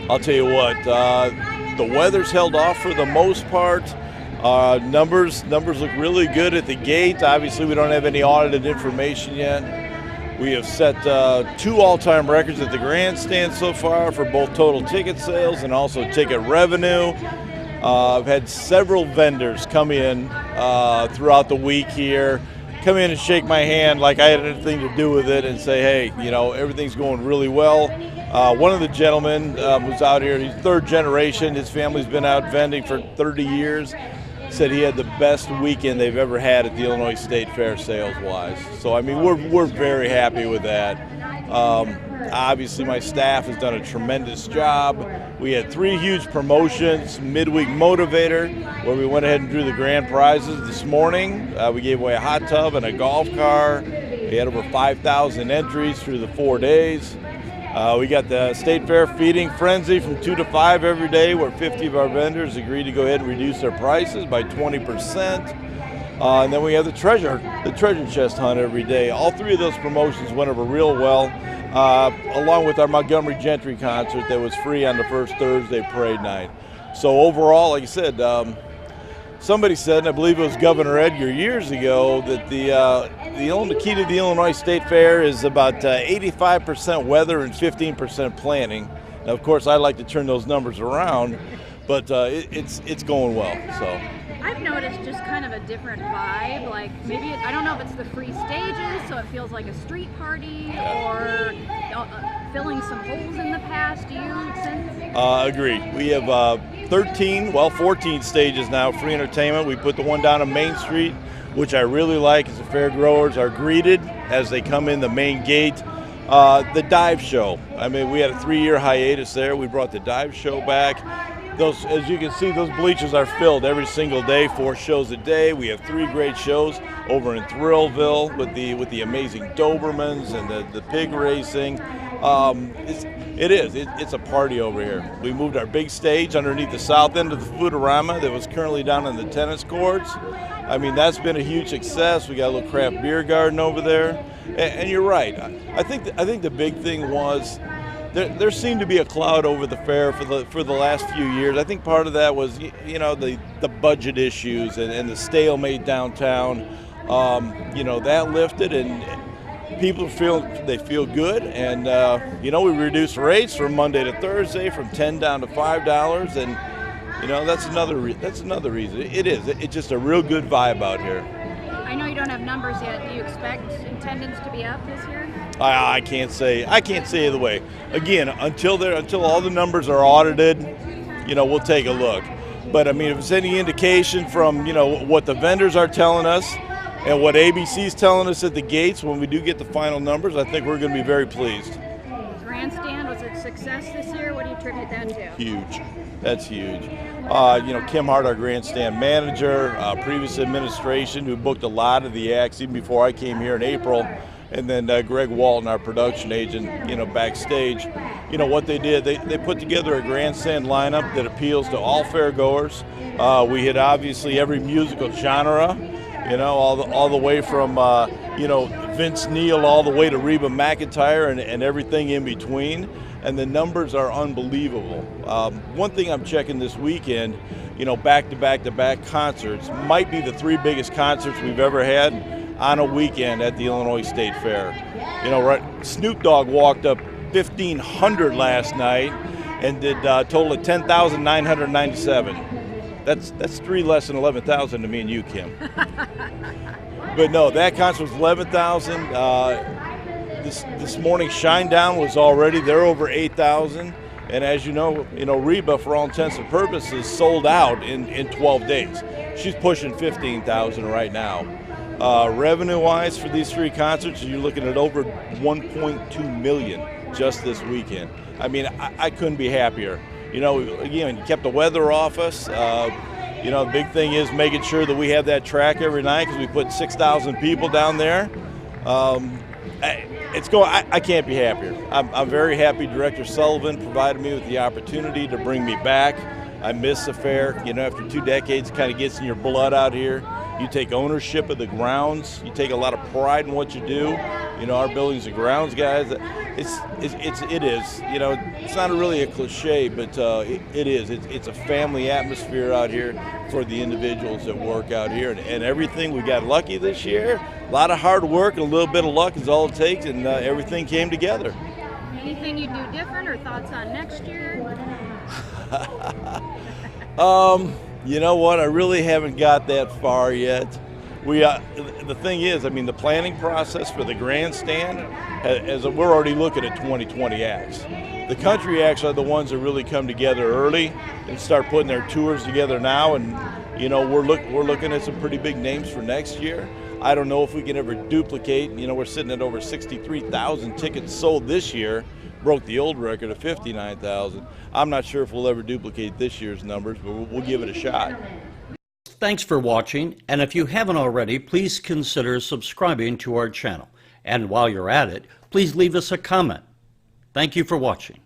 I'll tell you what, the weather's held off for the most part. Numbers look really good at the gate. Obviously, we don't have any audited information yet. We have set 2 all-time records at the grandstand so far for both total ticket sales and also ticket revenue. I've had several vendors come in throughout the week here, come in and shake my hand like I had anything to do with it and say, hey, you know, everything's going really well. One of the gentlemen who's out here, he's 3rd generation, his family's been out vending for 30 years, said he had the best weekend they've ever had at the Illinois State Fair sales-wise. So, I mean, we're very happy with that. Obviously, my staff has done a tremendous job. We had 3 huge promotions, midweek motivator, where we went ahead and drew the grand prizes this morning. We gave away a hot tub and a golf car. We had over 5,000 entries through the 4 days. We got the State Fair Feeding Frenzy from 2 to 5 every day, where 50 of our vendors agreed to go ahead and reduce their prices by 20%. And then we have the treasure chest hunt every day. All 3 of those promotions went over real well, along with our Montgomery Gentry concert that was free on the first Thursday parade night. So overall, like I said, somebody said, and I believe it was Governor Edgar years ago, that the key to the Illinois State Fair is about 85% weather and 15% planning. Now, of course, I'd like to turn those numbers around, but it's going well. So I've noticed just kind of a different vibe. Like maybe I don't know if it's the free stages, so it feels like a street party, or filling some holes in the past. Do you sense? Agree. We have 14 stages now, free entertainment. We put the one down on Main Street, which I really like, as the fair growers are greeted as they come in the main gate. The dive show. I mean, we had a 3-year hiatus there. We brought the dive show back. Those, as you can see, those bleachers are filled every single day, 4 shows a day. We have 3 great shows over in Thrillville with the amazing Dobermans and the pig racing. It's a party over here. We moved our big stage underneath the south end of the Foodorama that was currently down in the tennis courts. I mean, that's been a huge success. We got a little craft beer garden over there. And you're right. I think the big thing was there seemed to be a cloud over the fair for the last few years. I think part of that was, you know, the budget issues and the stalemate downtown. You know, that lifted and people feel good, and you know, we reduced rates from Monday to Thursday from $10 down to $5, and you know, that's another reason. It's just a real good vibe out here. I know you don't have numbers yet. Do you expect attendance to be up this year? I can't say either way. Again, until all the numbers are audited, you know, we'll take a look. But I mean, if it's any indication from, you know, what the vendors are telling us and what ABC's telling us at the gates when we do get the final numbers, I think we're going to be very pleased. Grandstand was a success this year. What do you attribute that to? Huge. That's huge. You know, Kim Hart, our grandstand manager, previous administration, who booked a lot of the acts even before I came here in April, and then Greg Walton, our production agent, you know, backstage. You know, what they did, they put together a grandstand lineup that appeals to all fairgoers. We hit obviously every musical genre, you know, all the way from, you know, Vince Neil all the way to Reba McEntire and everything in between. And the numbers are unbelievable. One thing I'm checking this weekend, you know, back-to-back concerts, might be the 3 biggest concerts we've ever had on a weekend at the Illinois State Fair. You know, right, Snoop Dogg walked up 1,500 last night and did a total of 10,997. That's 3 less than 11,000 to me and you, Kim. But no, that concert was 11,000. This morning, Shinedown was already, they're over 8,000. And as you know, Reba, for all intents and purposes, sold out in 12 days. She's pushing 15,000 right now. Revenue-wise for these 3 concerts, you're looking at over $1.2 million just this weekend. I mean, I couldn't be happier. You know, again, kept the weather off us. You know, the big thing is making sure that we have that track every night because we put 6,000 people down there. I can't be happier. I'm very happy Director Sullivan provided me with the opportunity to bring me back. I miss the fair. You know, after 2 decades, it kind of gets in your blood out here. You take ownership of the grounds. You take a lot of pride in what you do. our buildings and grounds guys. It is. It's not really a cliche, but it is. It's a family atmosphere out here for the individuals that work out here, and everything. We got lucky this year. A lot of hard work and a little bit of luck is all it takes, and everything came together. Anything you do different or thoughts on next year? You know what? I really haven't got that far yet. The thing is, the planning process for the grandstand, we're already looking at 2020 acts. The country acts are the ones that really come together early and start putting their tours together now, and we're looking at some pretty big names for next year. I don't know if we can ever duplicate. We're sitting at over 63,000 tickets sold this year, broke the old record of 59,000. I'm not sure if we'll ever duplicate this year's numbers, but we'll give it a shot. Thanks for watching, and if you haven't already, please consider subscribing to our channel. And while you're at it, please leave us a comment. Thank you for watching.